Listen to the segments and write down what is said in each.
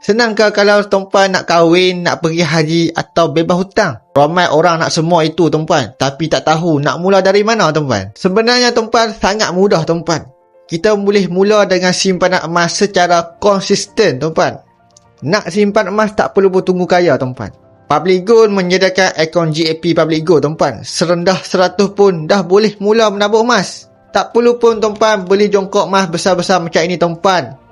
Senang ke kalau tuan-puan nak kahwin, nak pergi haji atau bebas hutang? Ramai orang nak semua itu tuan-puan, tapi tak tahu nak mula dari mana tuan-puan. Sebenarnya tuan-puan sangat mudah tuan-puan. Kita boleh mula dengan simpanan emas secara konsisten tuan-puan. Nak simpan emas tak perlu bertunggu kaya tuan-puan. Public Gold menyediakan akaun GAP Public Gold tuan-puan. Serendah 100 pun dah boleh mula menabur emas. Tak perlu pun tuan-puan beli jongkok emas besar-besar macam ini tuan-puan.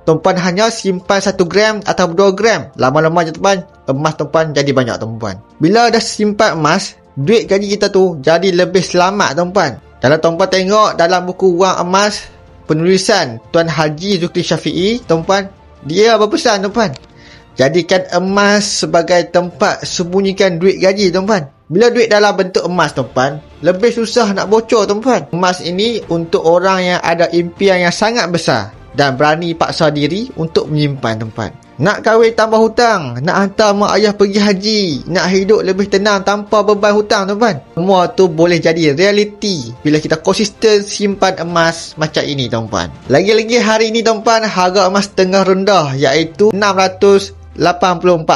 Tuan-puan hanya simpan 1 gram atau 2 gram. Lama-lama je tuan-puan, emas tuan-puan jadi banyak tuan-puan. Bila dah simpan emas, duit gaji kita tu jadi lebih selamat tuan-puan. Kalau tuan-puan tengok dalam buku wang emas, penulisan Tuan Haji Zulkifli Syafiee tuan-puan, dia berpesan tuan-puan, jadikan emas sebagai tempat sembunyikan duit gaji tuan-puan. Bila duit dalam bentuk emas tuan-puan, lebih susah nak bocor tuan-puan. Emas ini untuk orang yang ada impian yang sangat besar dan berani paksa diri untuk menyimpan tuan-puan. Nak kahwin tambah hutang, nak hantar mak ayah pergi haji, nak hidup lebih tenang tanpa beban hutang tuan-puan. Semua tu boleh jadi realiti bila kita konsisten simpan emas macam ini tuan-puan. Lagi-lagi hari ini tuan-puan, harga emas tengah rendah iaitu RM684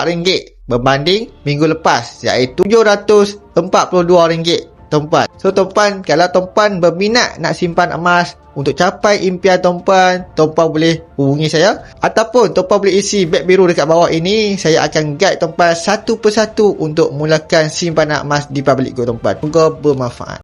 berbanding minggu lepas iaitu RM742 tuan-puan. So tuan-puan, kalau tuan-puan berminat nak simpan emas untuk capai impian tuan-puan, tuan-puan boleh hubungi saya ataupun tuan-puan boleh isi beg biru dekat bawah ini. Saya akan guide tuan-puan satu persatu untuk mulakan simpanan emas di Public Gold tuan-puan. Semoga bermanfaat.